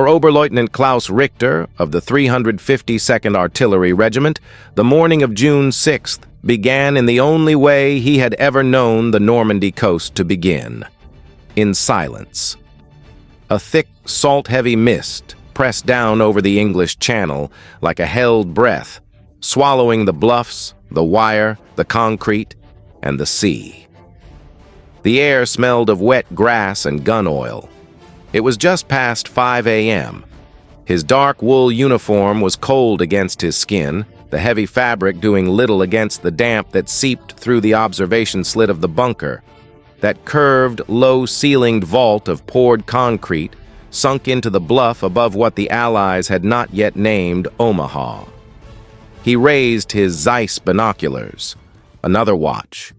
For Oberleutnant Klaus Richter of the 352nd Artillery Regiment, the morning of June 6th began in the only way he had ever known the Normandy coast to begin: in silence. A thick, salt-heavy mist pressed down over the English Channel like a held breath, swallowing the bluffs, the wire, the concrete, and the sea. The air smelled of wet grass and gun oil. It was just past 5 a.m. His dark wool uniform was cold against his skin, the heavy fabric doing little against the damp that seeped through the observation slit of the bunker. That curved, low-ceilinged vault of poured concrete sunk into the bluff above what the Allies had not yet named Omaha. He raised his Zeiss binoculars. Another watch.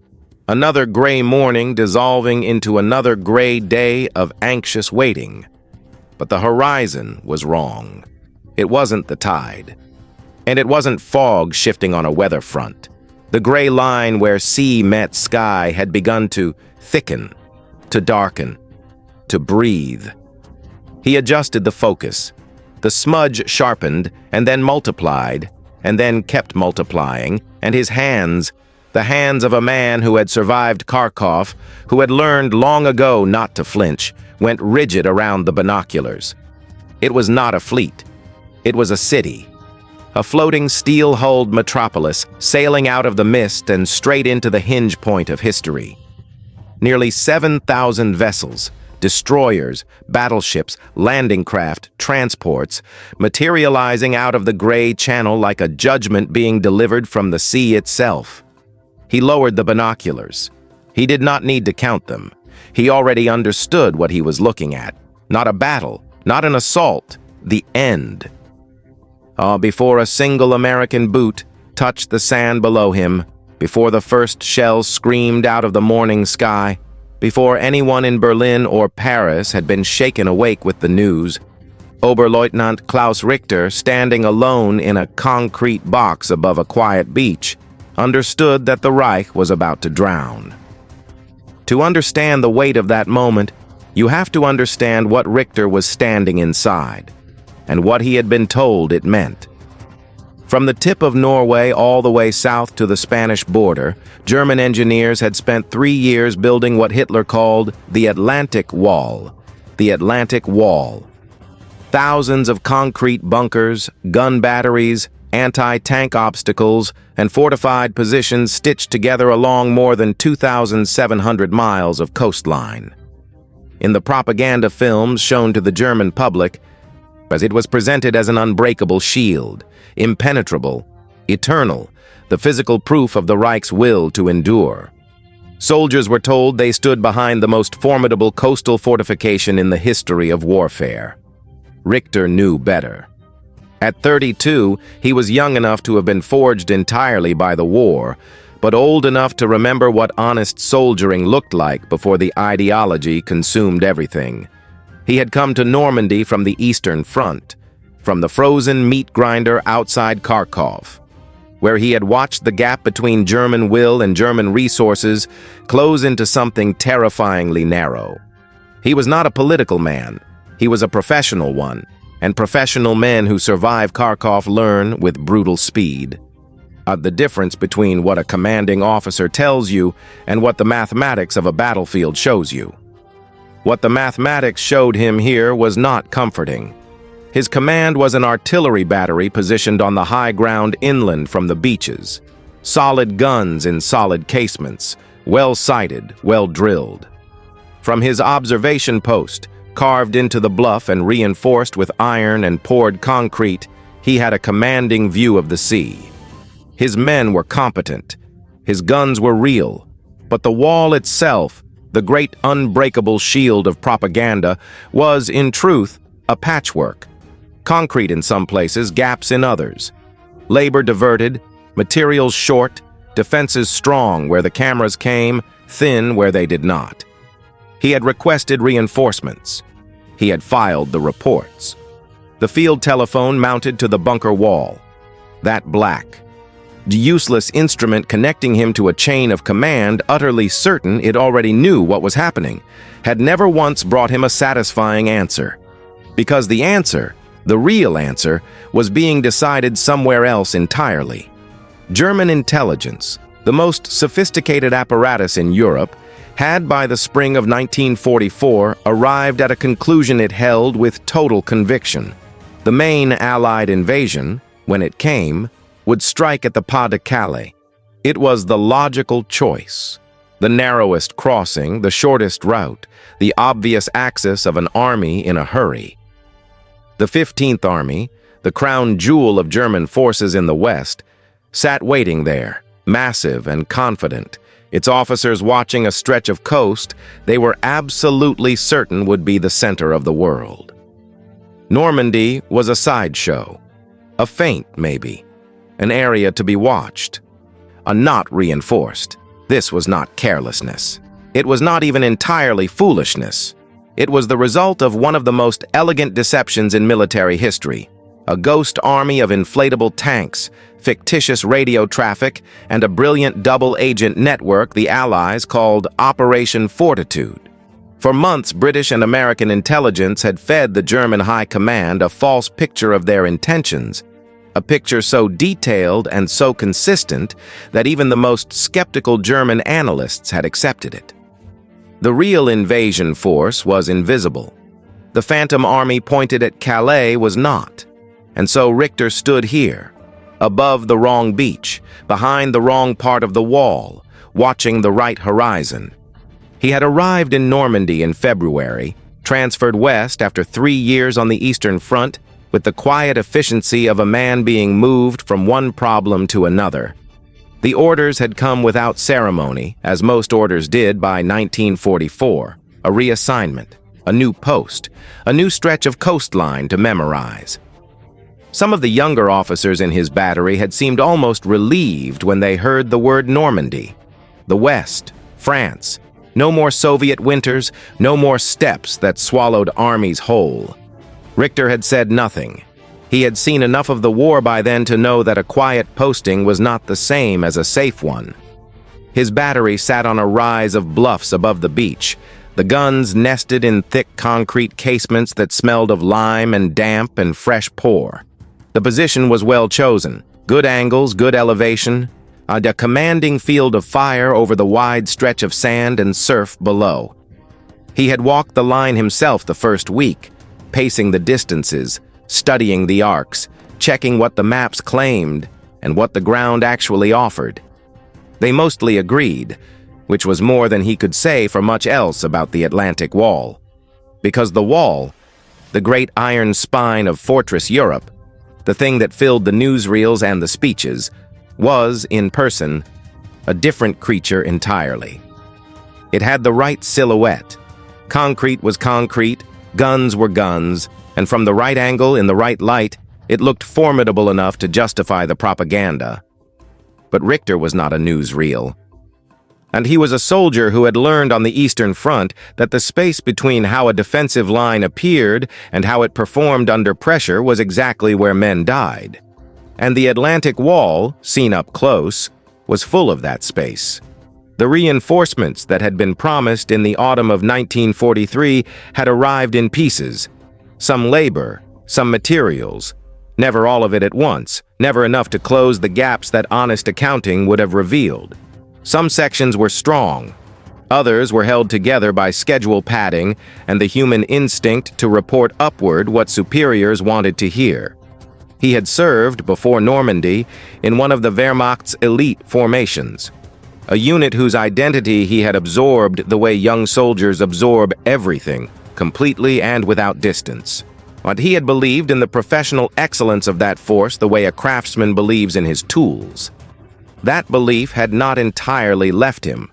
Another gray morning dissolving into another gray day of anxious waiting. But the horizon was wrong. It wasn't the tide. And it wasn't fog shifting on a weather front. The gray line where sea met sky had begun to thicken, to darken, to breathe. He adjusted the focus. The smudge sharpened and then multiplied, and then kept multiplying, and his hands, the hands of a man who had survived Kharkov, who had learned long ago not to flinch, went rigid around the binoculars. It was not a fleet. It was a city. A floating steel-hulled metropolis sailing out of the mist and straight into the hinge point of history. Nearly 7,000 vessels, destroyers, battleships, landing craft, transports, materializing out of the gray channel like a judgment being delivered from the sea itself. He lowered the binoculars. He did not need to count them. He already understood what he was looking at. Not a battle, not an assault, the end. Before a single American boot touched the sand below him, before the first shells screamed out of the morning sky, before anyone in Berlin or Paris had been shaken awake with the news, Oberleutnant Klaus Richter, standing alone in a concrete box above a quiet beach, understood that the Reich was about to drown. To understand the weight of that moment, you have to understand what Richter was standing inside, and what he had been told it meant. From the tip of Norway all the way south to the Spanish border, German engineers had spent 3 years building what Hitler called the Atlantic Wall. The Atlantic Wall. Thousands of concrete bunkers, gun batteries, anti-tank obstacles, and fortified positions stitched together along more than 2,700 miles of coastline. In the propaganda films shown to the German public, as it was presented as an unbreakable shield, impenetrable, eternal, the physical proof of the Reich's will to endure. Soldiers were told they stood behind the most formidable coastal fortification in the history of warfare. Richter knew better. At 32, he was young enough to have been forged entirely by the war, but old enough to remember what honest soldiering looked like before the ideology consumed everything. He had come to Normandy from the Eastern Front, from the frozen meat grinder outside Kharkov, where he had watched the gap between German will and German resources close into something terrifyingly narrow. He was not a political man. He was a professional one, and professional men who survive Kharkov learn with brutal speed. The difference between what a commanding officer tells you and what the mathematics of a battlefield shows you. What the mathematics showed him here was not comforting. His command was an artillery battery positioned on the high ground inland from the beaches. Solid guns in solid casements, well-sighted, well-drilled. From his observation post, carved into the bluff and reinforced with iron and poured concrete, he had a commanding view of the sea. His men were competent. His guns were real. But the wall itself, the great unbreakable shield of propaganda, was, in truth, a patchwork. Concrete in some places, gaps in others. Labor diverted, materials short, defenses strong where the cameras came, thin where they did not. He had requested reinforcements. He had filed the reports. The field telephone mounted to the bunker wall. That black, useless instrument connecting him to a chain of command, utterly certain it already knew what was happening, had never once brought him a satisfying answer. Because the answer, the real answer, was being decided somewhere else entirely. German intelligence, the most sophisticated apparatus in Europe, had by the spring of 1944 arrived at a conclusion it held with total conviction. The main Allied invasion, when it came, would strike at the Pas de Calais. It was the logical choice. The narrowest crossing, the shortest route, the obvious axis of an army in a hurry. The 15th Army, the crown jewel of German forces in the West, sat waiting there, massive and confident, its officers watching a stretch of coast they were absolutely certain would be the center of the world. Normandy was a sideshow, a feint maybe, an area to be watched, a knot reinforced. This was not carelessness. It was not even entirely foolishness. It was the result of one of the most elegant deceptions in military history, a ghost army of inflatable tanks, fictitious radio traffic, and a brilliant double-agent network the Allies called Operation Fortitude. For months, British and American intelligence had fed the German High Command a false picture of their intentions, a picture so detailed and so consistent that even the most skeptical German analysts had accepted it. The real invasion force was invisible. The Phantom Army pointed at Calais was not, and so Richter stood here, above the wrong beach, behind the wrong part of the wall, watching the right horizon. He had arrived in Normandy in February, transferred west after 3 years on the Eastern Front, with the quiet efficiency of a man being moved from one problem to another. The orders had come without ceremony, as most orders did by 1944, a reassignment, a new post, a new stretch of coastline to memorize. Some of the younger officers in his battery had seemed almost relieved when they heard the word Normandy. The West, France, no more Soviet winters, no more steppes that swallowed armies whole. Richter had said nothing. He had seen enough of the war by then to know that a quiet posting was not the same as a safe one. His battery sat on a rise of bluffs above the beach, the guns nested in thick concrete casements that smelled of lime and damp and fresh pour. The position was well chosen, good angles, good elevation, and a commanding field of fire over the wide stretch of sand and surf below. He had walked the line himself the first week, pacing the distances, studying the arcs, checking what the maps claimed and what the ground actually offered. They mostly agreed, which was more than he could say for much else about the Atlantic Wall. Because the wall, the great iron spine of Fortress Europe, the thing that filled the newsreels and the speeches, was, in person, a different creature entirely. It had the right silhouette. Concrete was concrete, guns were guns, and from the right angle, in the right light, it looked formidable enough to justify the propaganda. But Richter was not a newsreel. And he was a soldier who had learned on the Eastern Front that the space between how a defensive line appeared and how it performed under pressure was exactly where men died. And the Atlantic Wall, seen up close, was full of that space. The reinforcements that had been promised in the autumn of 1943 had arrived in pieces. Some labor, some materials, never all of it at once, never enough to close the gaps that honest accounting would have revealed. Some sections were strong, others were held together by schedule padding and the human instinct to report upward what superiors wanted to hear. He had served, before Normandy, in one of the Wehrmacht's elite formations, a unit whose identity he had absorbed the way young soldiers absorb everything, completely and without distance. But he had believed in the professional excellence of that force the way a craftsman believes in his tools. That belief had not entirely left him.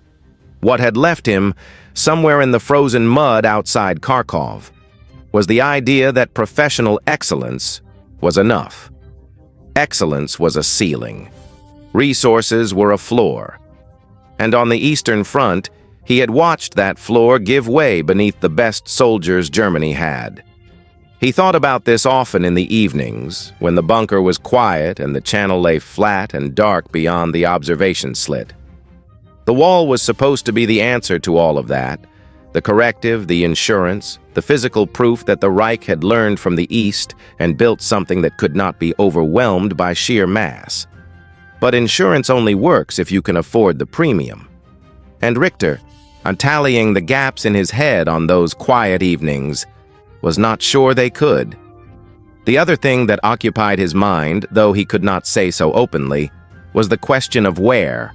What had left him, somewhere in the frozen mud outside Kharkov, was the idea that professional excellence was enough. Excellence was a ceiling. Resources were a floor. And on the Eastern Front, he had watched that floor give way beneath the best soldiers Germany had. He thought about this often in the evenings, when the bunker was quiet and the channel lay flat and dark beyond the observation slit. The wall was supposed to be the answer to all of that, The corrective, the insurance, the physical proof that the Reich had learned from the East and built something that could not be overwhelmed by sheer mass. But insurance only works if you can afford the premium. And Richter, tallying the gaps in his head on those quiet evenings, was not sure they could. The other thing that occupied his mind, though he could not say so openly, was the question of where.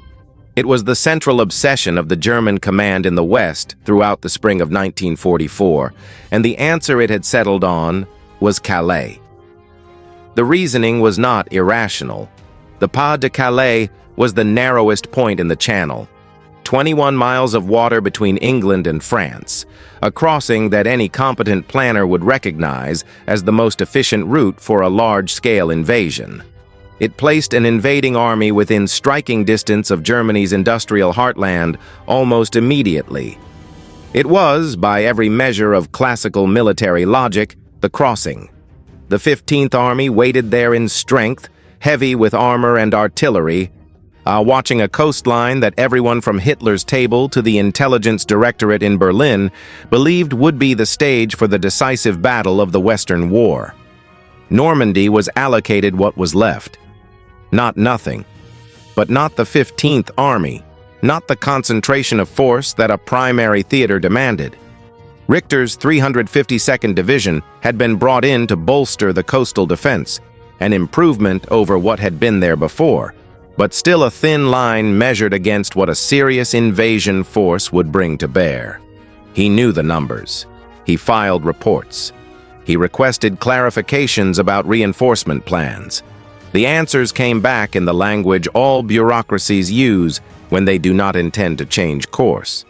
It was the central obsession of the German command in the West throughout the spring of 1944, and the answer it had settled on was Calais. The reasoning was not irrational. The Pas de Calais was the narrowest point in the channel, 21 miles of water between England and France, a crossing that any competent planner would recognize as the most efficient route for a large-scale invasion. It placed an invading army within striking distance of Germany's industrial heartland almost immediately. It was, by every measure of classical military logic, the crossing. The 15th Army waited there in strength, heavy with armor and artillery, watching a coastline that everyone from Hitler's table to the intelligence directorate in Berlin believed would be the stage for the decisive battle of the Western War. Normandy was allocated what was left. Not nothing, but not the 15th Army, not the concentration of force that a primary theater demanded. Richter's 352nd Division had been brought in to bolster the coastal defense, an improvement over what had been there before, but still a thin line measured against what a serious invasion force would bring to bear. He knew the numbers. He filed reports. He requested clarifications about reinforcement plans. The answers came back in the language all bureaucracies use when they do not intend to change course.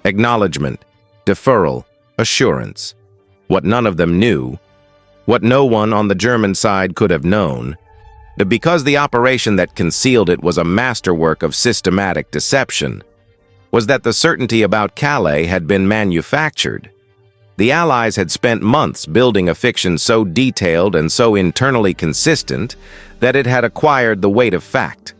Acknowledgement, deferral, assurance. What none of them knew, what no one on the German side could have known, because the operation that concealed it was a masterwork of systematic deception, was that the certainty about Calais had been manufactured. The Allies had spent months building a fiction so detailed and so internally consistent that it had acquired the weight of fact.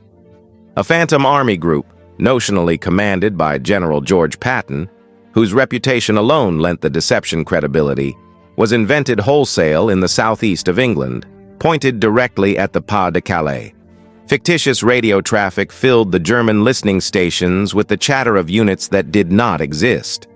A phantom army group, notionally commanded by General George Patton, whose reputation alone lent the deception credibility, was invented wholesale in the southeast of England, pointed directly at the Pas de Calais. Fictitious radio traffic filled the German listening stations with the chatter of units that did not exist.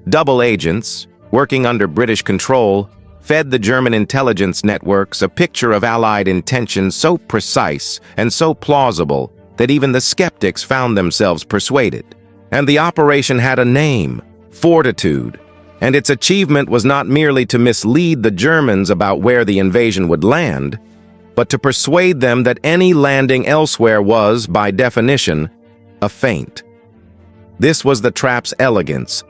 Double agents, working under British control, fed the German intelligence networks a picture of Allied intentions so precise and so plausible that even the skeptics found themselves persuaded. And the operation had a name, Fortitude, and its achievement was not merely to mislead the Germans about where the invasion would land, but to persuade them that any landing elsewhere was, by definition, a feint. This was the trap's elegance.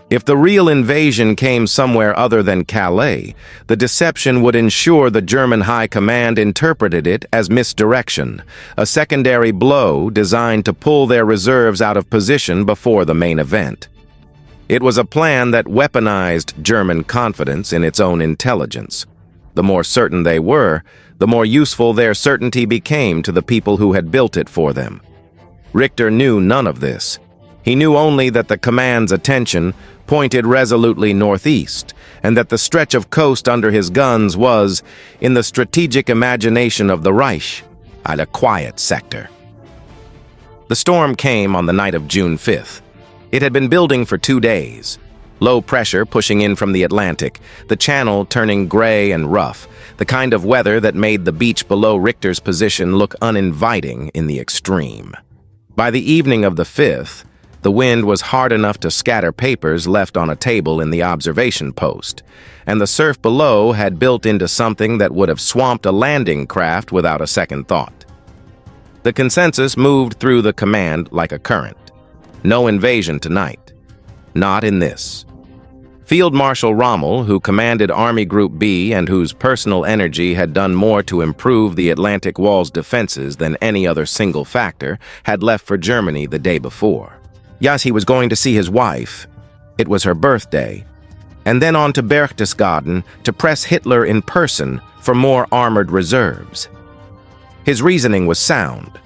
If the real invasion came somewhere other than Calais, the deception would ensure the German High Command interpreted it as misdirection, a secondary blow designed to pull their reserves out of position before the main event. It was a plan that weaponized German confidence in its own intelligence. The more certain they were, the more useful their certainty became to the people who had built it for them. Richter knew none of this. He knew only that the command's attention pointed resolutely northeast, and that the stretch of coast under his guns was, in the strategic imagination of the Reich, a quiet sector. The storm came on the night of June 5th. It had been building for 2 days. Low pressure pushing in from the Atlantic, the channel turning gray and rough, the kind of weather that made the beach below Richter's position look uninviting in the extreme. By the evening of the 5th, the wind was hard enough to scatter papers left on a table in the observation post, and the surf below had built into something that would have swamped a landing craft without a second thought. The consensus moved through the command like a current. No invasion tonight. Not in this. Field Marshal Rommel, who commanded Army Group B and whose personal energy had done more to improve the Atlantic Wall's defenses than any other single factor, had left for Germany the day before. Yes, he was going to see his wife. It was her birthday. And then on to Berchtesgaden to press Hitler in person for more armored reserves. His reasoning was sound.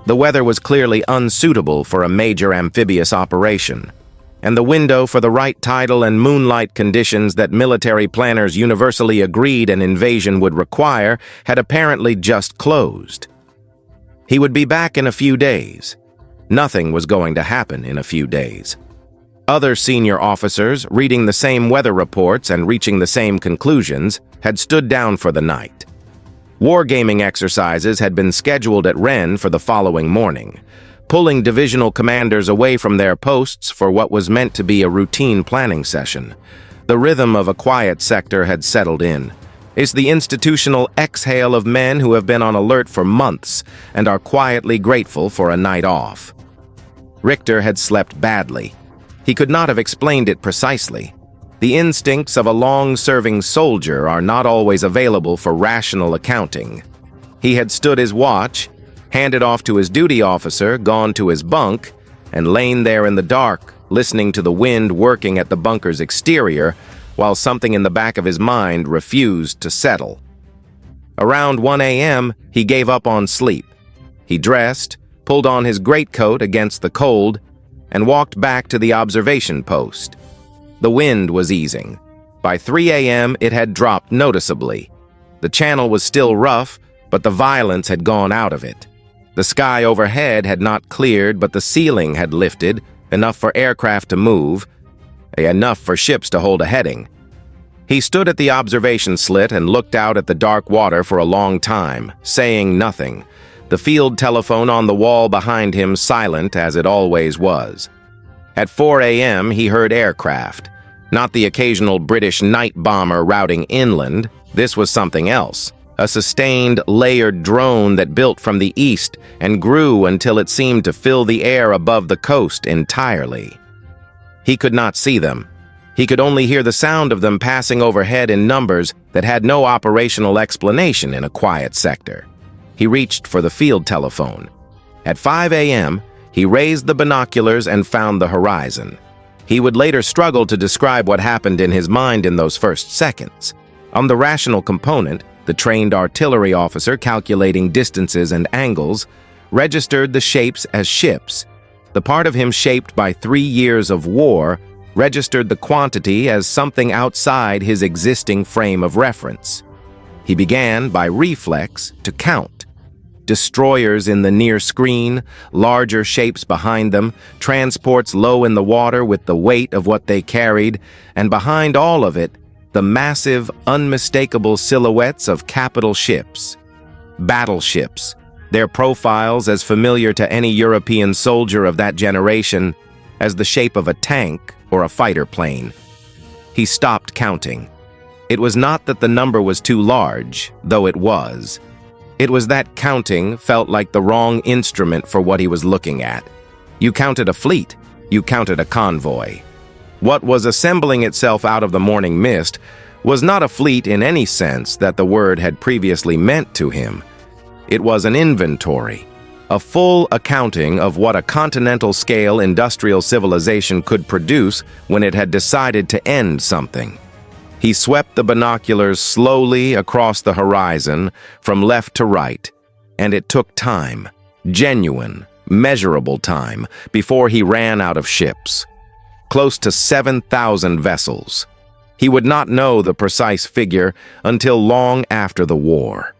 The weather was clearly unsuitable for a major amphibious operation, and the window for the right tidal and moonlight conditions that military planners universally agreed an invasion would require had apparently just closed. He would be back in a few days. Nothing was going to happen in a few days. Other senior officers, reading the same weather reports and reaching the same conclusions, had stood down for the night. Wargaming exercises had been scheduled at Rennes for the following morning, pulling divisional commanders away from their posts for what was meant to be a routine planning session. The rhythm of a quiet sector had settled in. It's the institutional exhale of men who have been on alert for months and are quietly grateful for a night off. Richter had slept badly. He could not have explained it precisely. The instincts of a long-serving soldier are not always available for rational accounting. He had stood his watch, handed off to his duty officer, gone to his bunk, and lain there in the dark, listening to the wind working at the bunker's exterior, while something in the back of his mind refused to settle. Around 1 a.m., he gave up on sleep. He dressed, pulled on his greatcoat against the cold, and walked back to the observation post. The wind was easing. By 3 a.m., it had dropped noticeably. The channel was still rough, but the violence had gone out of it. The sky overhead had not cleared, but the ceiling had lifted, enough for aircraft to move, enough for ships to hold a heading. He stood at the observation slit and looked out at the dark water for a long time, saying nothing, the field telephone on the wall behind him silent as it always was. At 4 a.m., he heard aircraft. Not the occasional British night bomber routing inland. This was something else. A sustained, layered drone that built from the east and grew until it seemed to fill the air above the coast entirely. He could not see them. He could only hear the sound of them passing overhead in numbers that had no operational explanation in a quiet sector. He reached for the field telephone. At 5 a.m., he raised the binoculars and found the horizon. He would later struggle to describe what happened in his mind in those first seconds. On the rational component, the trained artillery officer calculating distances and angles registered the shapes as ships. The part of him shaped by 3 years of war registered the quantity as something outside his existing frame of reference. He began, by reflex, to count. Destroyers in the near screen, larger shapes behind them, transports low in the water with the weight of what they carried, and behind all of it, the massive, unmistakable silhouettes of capital ships. Battleships, their profiles as familiar to any European soldier of that generation as the shape of a tank or a fighter plane. He stopped counting. It was not that the number was too large, though it was. It was that counting felt like the wrong instrument for what he was looking at. You counted a fleet. You counted a convoy. What was assembling itself out of the morning mist was not a fleet in any sense that the word had previously meant to him. It was an inventory, a full accounting of what a continental-scale industrial civilization could produce when it had decided to end something. He swept the binoculars slowly across the horizon from left to right, and it took time, genuine, measurable time, before he ran out of ships. Close to 7,000 vessels. He would not know the precise figure until long after the war.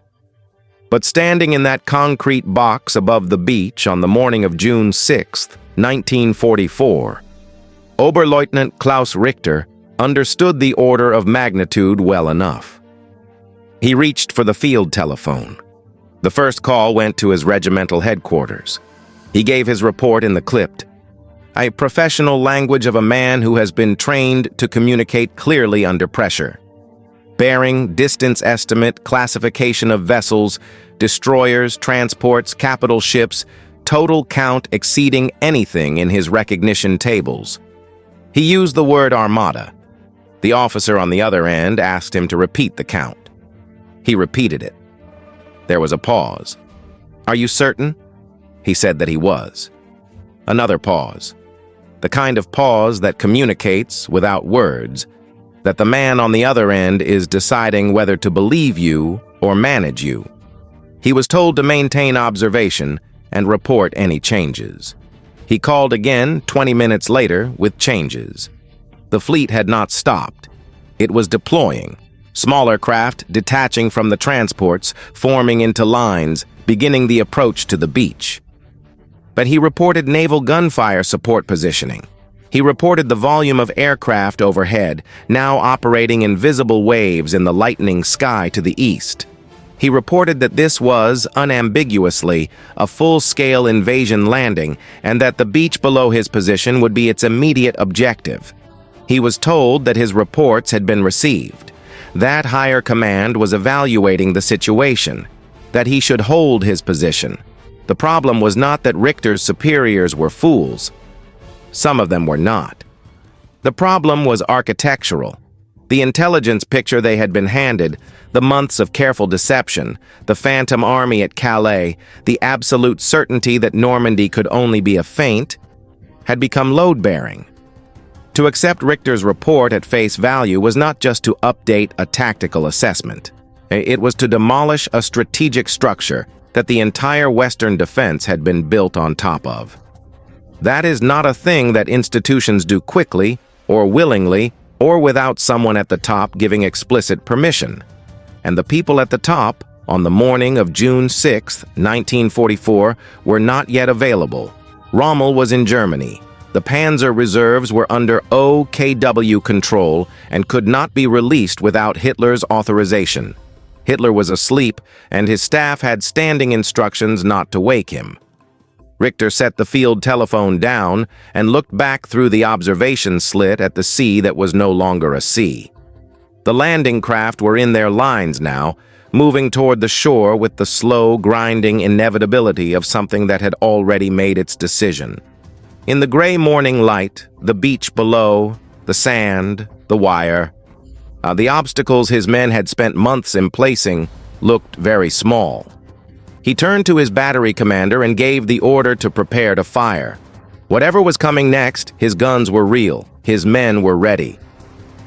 But standing in that concrete box above the beach on the morning of June 6, 1944, Oberleutnant Klaus Richter understood the order of magnitude well enough. He reached for the field telephone. The first call went to his regimental headquarters. He gave his report in the clipped, a professional language of a man who has been trained to communicate clearly under pressure. Bearing, distance estimate, classification of vessels, destroyers, transports, capital ships, total count exceeding anything in his recognition tables. He used the word armada. The officer on the other end asked him to repeat the count. He repeated it. There was a pause. "Are you certain?" He said that he was. Another pause. The kind of pause that communicates, without words, that the man on the other end is deciding whether to believe you or manage you. He was told to maintain observation and report any changes. He called again 20 minutes later with changes. The fleet had not stopped. It was deploying, smaller craft detaching from the transports, forming into lines, beginning the approach to the beach. But he reported naval gunfire support positioning. He reported the volume of aircraft overhead, now operating in visible waves in the lightening sky to the east. He reported that this was, unambiguously, a full-scale invasion landing and that the beach below his position would be its immediate objective. He was told that his reports had been received. That higher command was evaluating the situation, that he should hold his position. The problem was not that Richter's superiors were fools. Some of them were not. The problem was architectural. The intelligence picture they had been handed, the months of careful deception, the phantom army at Calais, the absolute certainty that Normandy could only be a feint, had become load-bearing. To accept Richter's report at face value was not just to update a tactical assessment. It was to demolish a strategic structure that the entire Western defense had been built on top of. That is not a thing that institutions do quickly, or willingly, or without someone at the top giving explicit permission. And the people at the top, on the morning of June 6, 1944, were not yet available. Rommel was in Germany. The Panzer reserves were under OKW control and could not be released without Hitler's authorization. Hitler was asleep, and his staff had standing instructions not to wake him. Richter set the field telephone down and looked back through the observation slit at the sea that was no longer a sea. The landing craft were in their lines now, moving toward the shore with the slow, grinding inevitability of something that had already made its decision. In the gray morning light, the beach below, the sand, the wire, the obstacles his men had spent months emplacing looked very small. He turned to his battery commander and gave the order to prepare to fire. Whatever was coming next, his guns were real, his men were ready.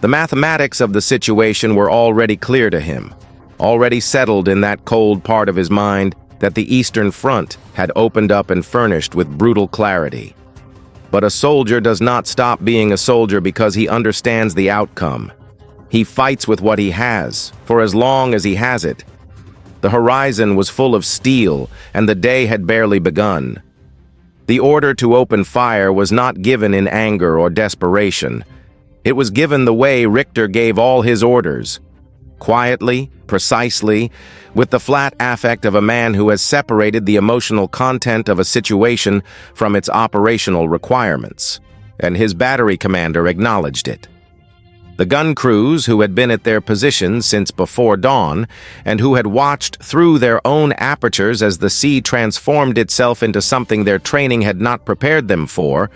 The mathematics of the situation were already clear to him, already settled in that cold part of his mind that the Eastern Front had opened up and furnished with brutal clarity. But a soldier does not stop being a soldier because he understands the outcome. He fights with what he has, for as long as he has it. The horizon was full of steel, and the day had barely begun. The order to open fire was not given in anger or desperation. It was given the way Richter gave all his orders. Quietly, precisely, with the flat affect of a man who has separated the emotional content of a situation from its operational requirements. And his battery commander acknowledged it. The gun crews, who had been at their positions since before dawn, and who had watched through their own apertures as the sea transformed itself into something their training had not prepared them for,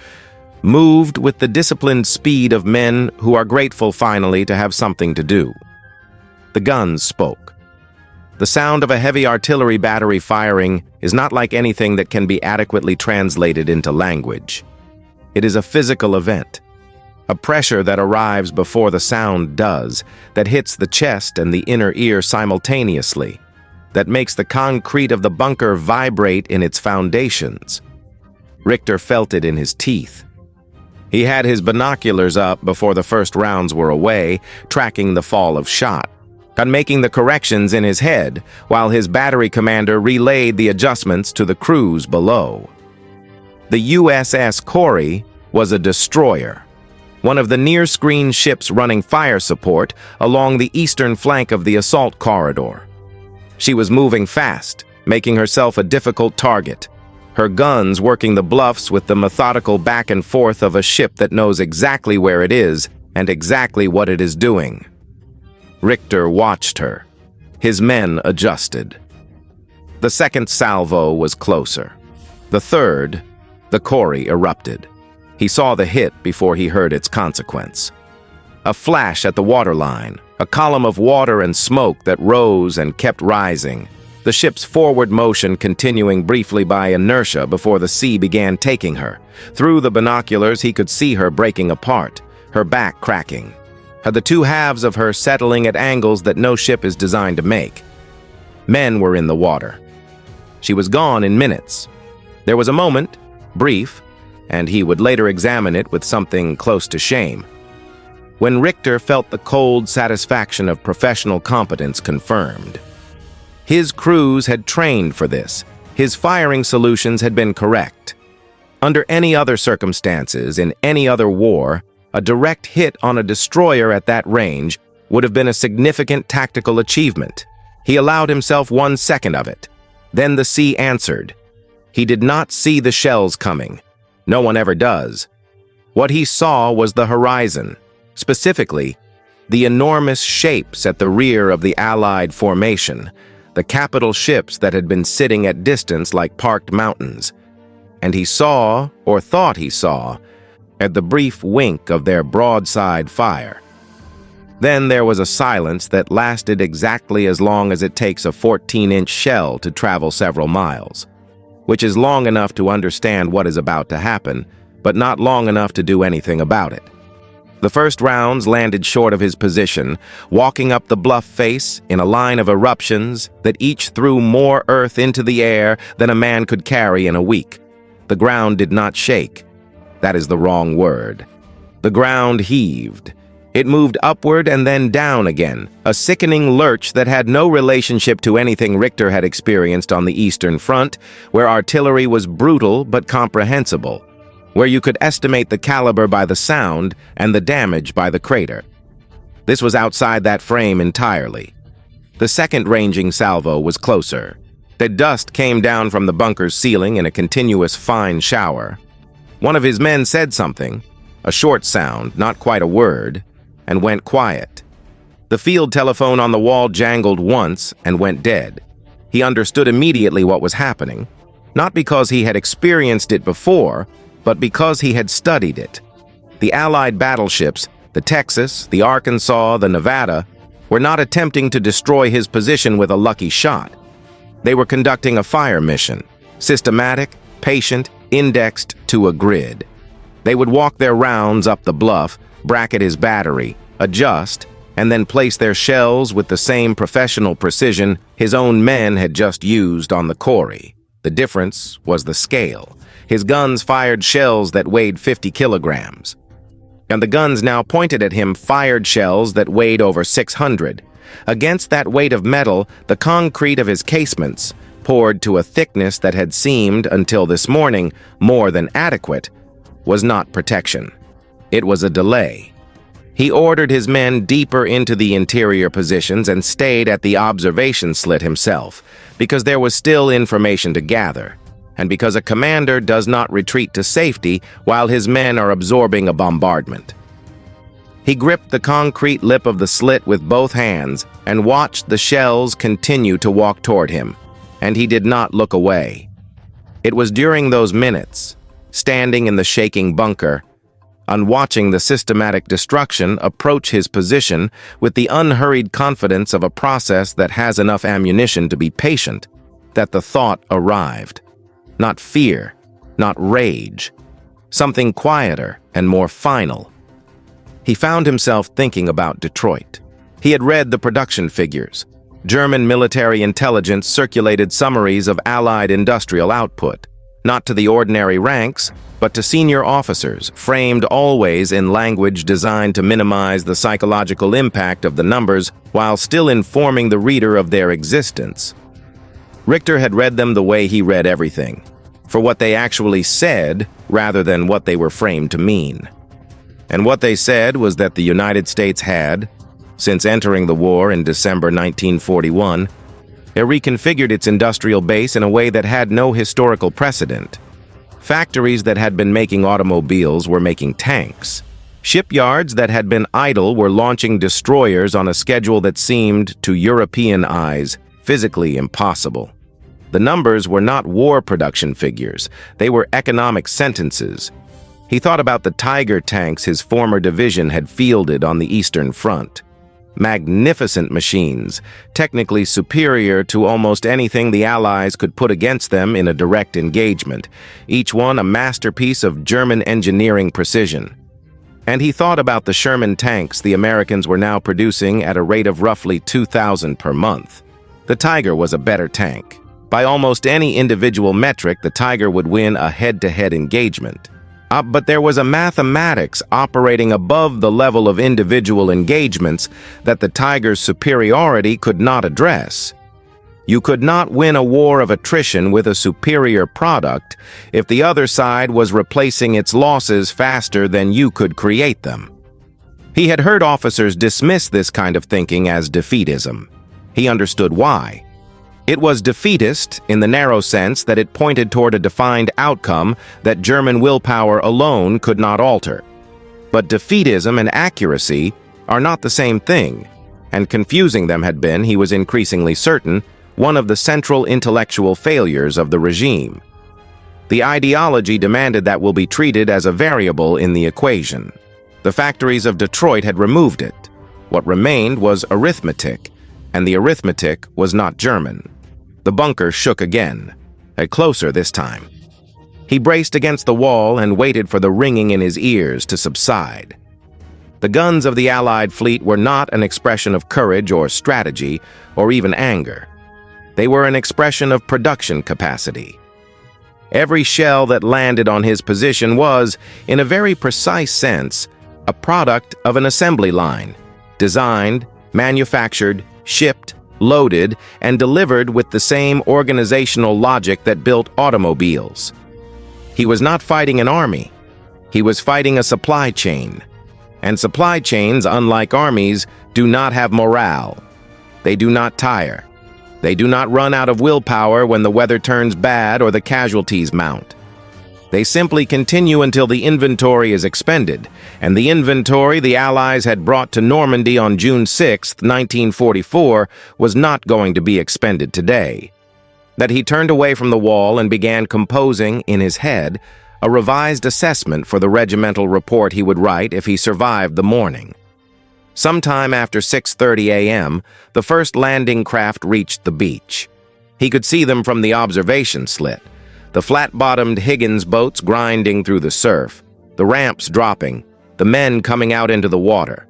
moved with the disciplined speed of men who are grateful finally to have something to do. The guns spoke. The sound of a heavy artillery battery firing is not like anything that can be adequately translated into language. It is a physical event. A pressure that arrives before the sound does, that hits the chest and the inner ear simultaneously, that makes the concrete of the bunker vibrate in its foundations. Richter felt it in his teeth. He had his binoculars up before the first rounds were away, tracking the fall of shot, and making the corrections in his head, while his battery commander relayed the adjustments to the crews below. The USS Corry was a destroyer, one of the near-screen ships running fire support along the eastern flank of the assault corridor. She was moving fast, making herself a difficult target, her guns working the bluffs with the methodical back and forth of a ship that knows exactly where it is and exactly what it is doing. Richter watched her. His men adjusted. The second salvo was closer. The third, the Corry erupted. He saw the hit before he heard its consequence. A flash at the waterline, a column of water and smoke that rose and kept rising, the ship's forward motion continuing briefly by inertia before the sea began taking her. Through the binoculars, he could see her breaking apart, her back cracking, the two halves of her settling at angles that no ship is designed to make. Men were in the water. She was gone in minutes. There was a moment, brief, and he would later examine it with something close to shame. When Richter felt the cold satisfaction of professional competence confirmed. His crews had trained for this. His firing solutions had been correct. Under any other circumstances, in any other war, a direct hit on a destroyer at that range would have been a significant tactical achievement. He allowed himself 1 second of it. Then the sea answered. He did not see the shells coming. No one ever does. What he saw was the horizon, specifically, the enormous shapes at the rear of the Allied formation, the capital ships that had been sitting at distance like parked mountains. And he saw, or thought he saw, at the brief wink of their broadside fire. Then there was a silence that lasted exactly as long as it takes a 14-inch shell to travel several miles, which is long enough to understand what is about to happen, but not long enough to do anything about it. The first rounds landed short of his position, walking up the bluff face in a line of eruptions that each threw more earth into the air than a man could carry in a week. The ground did not shake. That is the wrong word. The ground heaved. It moved upward and then down again, a sickening lurch that had no relationship to anything Richter had experienced on the Eastern Front, where artillery was brutal but comprehensible, where you could estimate the caliber by the sound and the damage by the crater. This was outside that frame entirely. The second ranging salvo was closer. The dust came down from the bunker's ceiling in a continuous fine shower. One of his men said something, a short sound, not quite a word, and went quiet. The field telephone on the wall jangled once and went dead. He understood immediately what was happening, not because he had experienced it before, but because he had studied it. The Allied battleships, the Texas, the Arkansas, the Nevada, were not attempting to destroy his position with a lucky shot. They were conducting a fire mission, systematic, patient, indexed to a grid. They would walk their rounds up the bluff, bracket his battery, adjust, and then place their shells with the same professional precision his own men had just used on the Corry. The difference was the scale. His guns fired shells that weighed 50 kilograms. And the guns now pointed at him fired shells that weighed over 600. Against that weight of metal, the concrete of his casements, poured to a thickness that had seemed, until this morning, more than adequate, was not protection. It was a delay. He ordered his men deeper into the interior positions and stayed at the observation slit himself, because there was still information to gather, and because a commander does not retreat to safety while his men are absorbing a bombardment. He gripped the concrete lip of the slit with both hands and watched the shells continue to walk toward him, and he did not look away. It was during those minutes, standing in the shaking bunker, and watching the systematic destruction approach his position with the unhurried confidence of a process that has enough ammunition to be patient, that the thought arrived. Not fear, not rage, something quieter and more final. He found himself thinking about Detroit. He had read the production figures. German military intelligence circulated summaries of Allied industrial output, not to the ordinary ranks, but to senior officers, framed always in language designed to minimize the psychological impact of the numbers while still informing the reader of their existence. Richter had read them the way he read everything, for what they actually said rather than what they were framed to mean. And what they said was that the United States had, since entering the war in December 1941, it reconfigured its industrial base in a way that had no historical precedent. Factories that had been making automobiles were making tanks. Shipyards that had been idle were launching destroyers on a schedule that seemed, to European eyes, physically impossible. The numbers were not war production figures. They were economic sentences. He thought about the Tiger tanks his former division had fielded on the Eastern Front. Magnificent machines, technically superior to almost anything the Allies could put against them in a direct engagement, each one a masterpiece of German engineering precision. And he thought about the Sherman tanks the Americans were now producing at a rate of roughly 2,000 per month. The Tiger was a better tank. By almost any individual metric, the Tiger would win a head-to-head engagement. But there was a mathematics operating above the level of individual engagements that the Tiger's superiority could not address. You could not win a war of attrition with a superior product if the other side was replacing its losses faster than you could create them. He had heard officers dismiss this kind of thinking as defeatism. He understood why. It was defeatist in the narrow sense that it pointed toward a defined outcome that German willpower alone could not alter. But defeatism and accuracy are not the same thing, and confusing them had been, he was increasingly certain, one of the central intellectual failures of the regime. The ideology demanded that will be treated as a variable in the equation. The factories of Detroit had removed it. What remained was arithmetic, and the arithmetic was not German. The bunker shook again, closer this time. He braced against the wall and waited for the ringing in his ears to subside. The guns of the Allied fleet were not an expression of courage or strategy or even anger. They were an expression of production capacity. Every shell that landed on his position was, in a very precise sense, a product of an assembly line, designed, manufactured, shipped, loaded, and delivered with the same organizational logic that built automobiles. He was not fighting an army. He was fighting a supply chain. And supply chains, unlike armies, do not have morale. They do not tire. They do not run out of willpower when the weather turns bad or the casualties mount. They simply continue until the inventory is expended, and the inventory the Allies had brought to Normandy on June 6, 1944, was not going to be expended today. That he turned away from the wall and began composing, in his head, a revised assessment for the regimental report he would write if he survived the morning. Sometime after 6:30 a.m., the first landing craft reached the beach. He could see them from the observation slit, the flat-bottomed Higgins boats grinding through the surf, the ramps dropping, the men coming out into the water.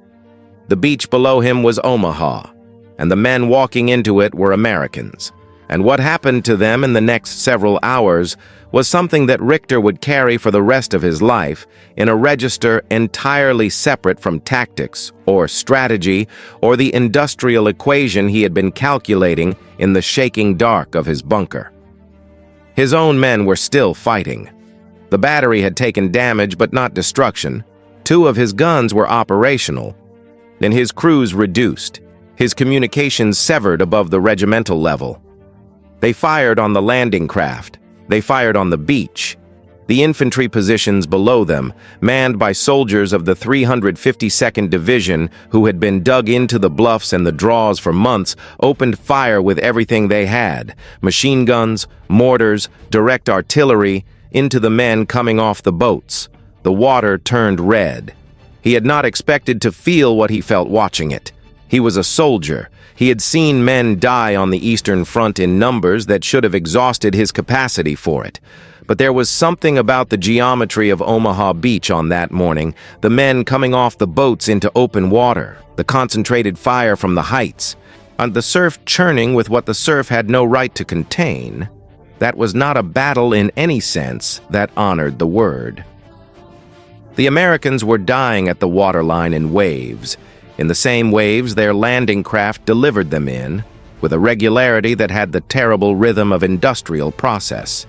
The beach below him was Omaha, and the men walking into it were Americans. And what happened to them in the next several hours was something that Richter would carry for the rest of his life in a register entirely separate from tactics or strategy or the industrial equation he had been calculating in the shaking dark of his bunker. His own men were still fighting. The battery had taken damage but not destruction. 2 of his guns were operational. Then his crews reduced, his communications severed above the regimental level. They fired on the landing craft. They fired on the beach. The infantry positions below them, manned by soldiers of the 352nd Division who had been dug into the bluffs and the draws for months, opened fire with everything they had, machine guns, mortars, direct artillery, into the men coming off the boats. The water turned red. He had not expected to feel what he felt watching it. He was a soldier. He had seen men die on the Eastern Front in numbers that should have exhausted his capacity for it. But there was something about the geometry of Omaha Beach on that morning, the men coming off the boats into open water, the concentrated fire from the heights, and the surf churning with what the surf had no right to contain. That was not a battle in any sense that honored the word. The Americans were dying at the waterline in waves. In the same waves their landing craft delivered them in, with a regularity that had the terrible rhythm of industrial process.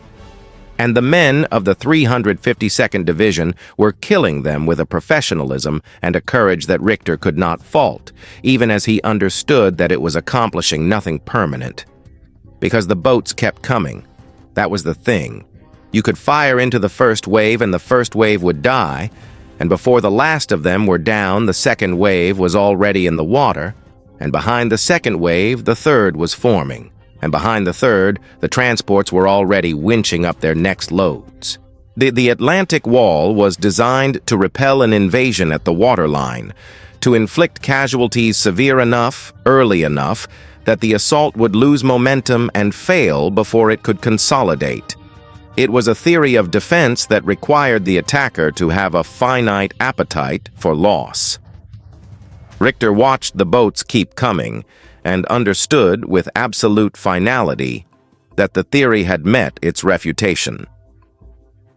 And the men of the 352nd Division were killing them with a professionalism and a courage that Richter could not fault, even as he understood that it was accomplishing nothing permanent. Because the boats kept coming. That was the thing. You could fire into the first wave and the first wave would die, and before the last of them were down, the second wave was already in the water, and behind the second wave, the third was forming, and behind the third, the transports were already winching up their next loads. The Atlantic Wall was designed to repel an invasion at the waterline, to inflict casualties severe enough, early enough, that the assault would lose momentum and fail before it could consolidate. It was a theory of defense that required the attacker to have a finite appetite for loss. Richter watched the boats keep coming and understood with absolute finality that the theory had met its refutation.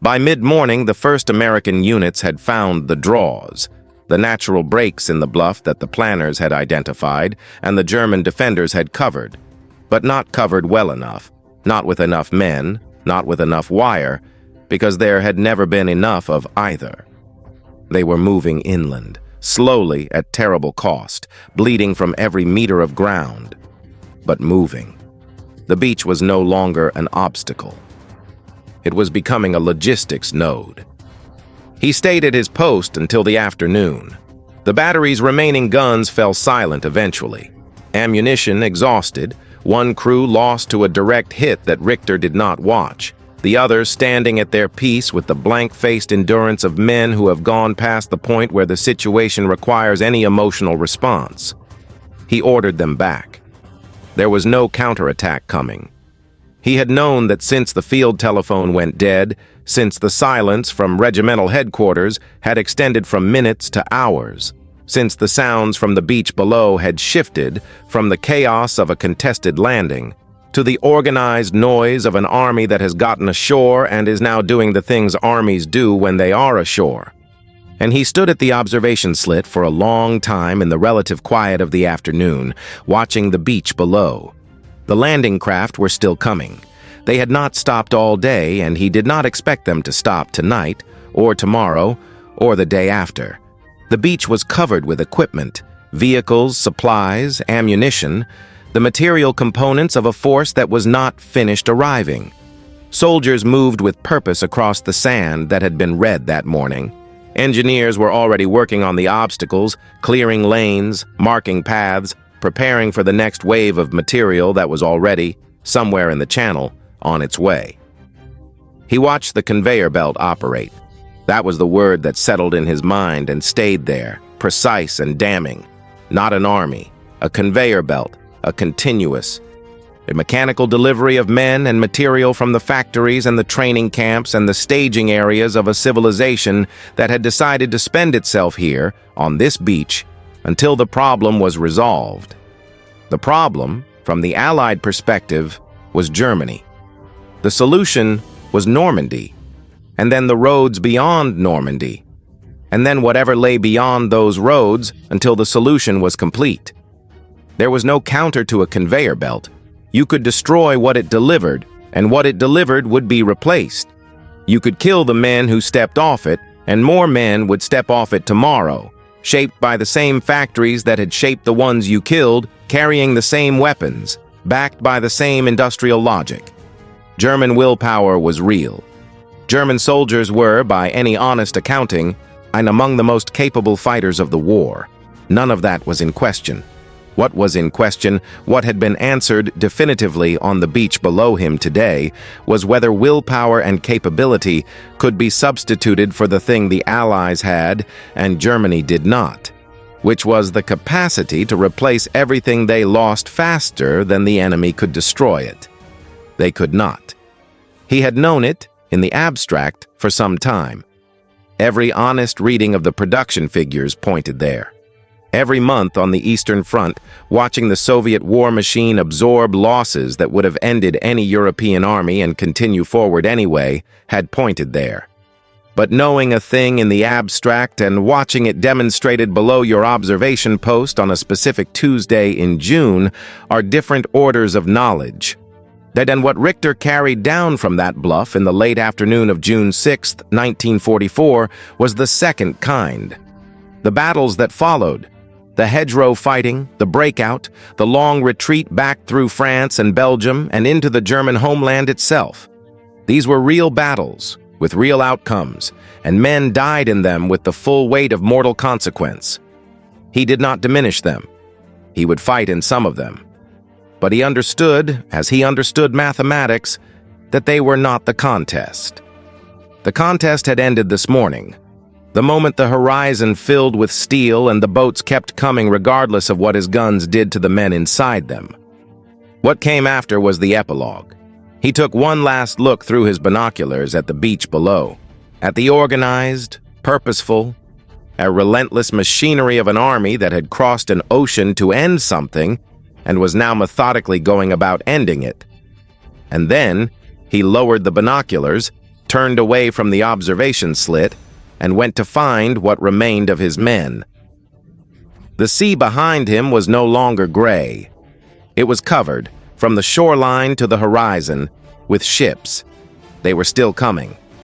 By mid-morning, the first American units had found the draws, the natural breaks in the bluff that the planners had identified and the German defenders had covered, but not covered well enough, not with enough men, not with enough wire, because there had never been enough of either. They were moving inland, slowly at terrible cost, bleeding from every meter of ground, but moving. The beach was no longer an obstacle. It was becoming a logistics node. He stayed at his post until the afternoon. The battery's remaining guns fell silent eventually. Ammunition exhausted, one crew lost to a direct hit that Richter did not watch, the others standing at their piece with the blank-faced endurance of men who have gone past the point where the situation requires any emotional response. He ordered them back. There was no counterattack coming. He had known that since the field telephone went dead, since the silence from regimental headquarters had extended from minutes to hours, since the sounds from the beach below had shifted from the chaos of a contested landing to the organized noise of an army that has gotten ashore and is now doing the things armies do when they are ashore. And he stood at the observation slit for a long time in the relative quiet of the afternoon, watching the beach below. The landing craft were still coming. They had not stopped all day, and he did not expect them to stop tonight, or tomorrow, or the day after. The beach was covered with equipment, vehicles, supplies, ammunition, the material components of a force that was not finished arriving. Soldiers moved with purpose across the sand that had been red that morning. Engineers were already working on the obstacles, clearing lanes, marking paths, preparing for the next wave of material that was already, somewhere in the channel, on its way. He watched the conveyor belt operate. That was the word that settled in his mind and stayed there, precise and damning. Not an army, a conveyor belt, a continuous, a mechanical delivery of men and material from the factories and the training camps and the staging areas of a civilization that had decided to spend itself here, on this beach, until the problem was resolved. The problem, from the Allied perspective, was Germany. The solution was Normandy, and then the roads beyond Normandy, and then whatever lay beyond those roads until the solution was complete. There was no counter to a conveyor belt. You could destroy what it delivered, and what it delivered would be replaced. You could kill the men who stepped off it, and more men would step off it tomorrow, shaped by the same factories that had shaped the ones you killed, carrying the same weapons, backed by the same industrial logic. German willpower was real. German soldiers were, by any honest accounting, and among the most capable fighters of the war. None of that was in question. What was in question, what had been answered definitively on the beach below him today, was whether willpower and capability could be substituted for the thing the Allies had and Germany did not, which was the capacity to replace everything they lost faster than the enemy could destroy it. They could not. He had known it, in the abstract, for some time. Every honest reading of the production figures pointed there. Every month on the Eastern Front, watching the Soviet war machine absorb losses that would have ended any European army and continue forward anyway, had pointed there. But knowing a thing in the abstract and watching it demonstrated below your observation post on a specific Tuesday in June are different orders of knowledge. And what Richter carried down from that bluff in the late afternoon of June 6, 1944, was the second kind. The battles that followed, the hedgerow fighting, the breakout, the long retreat back through France and Belgium and into the German homeland itself. These were real battles, with real outcomes, and men died in them with the full weight of mortal consequence. He did not diminish them. He would fight in some of them. But he understood, as he understood mathematics, that they were not the contest. The contest had ended this morning. The moment the horizon filled with steel and the boats kept coming regardless of what his guns did to the men inside them. What came after was the epilogue. He took one last look through his binoculars at the beach below, at the organized, purposeful, a relentless machinery of an army that had crossed an ocean to end something and was now methodically going about ending it. And then he lowered the binoculars turned away from the observation slit, and went to find what remained of his men. The sea behind him was no longer gray. It was covered, from the shoreline to the horizon, with ships. They were still coming.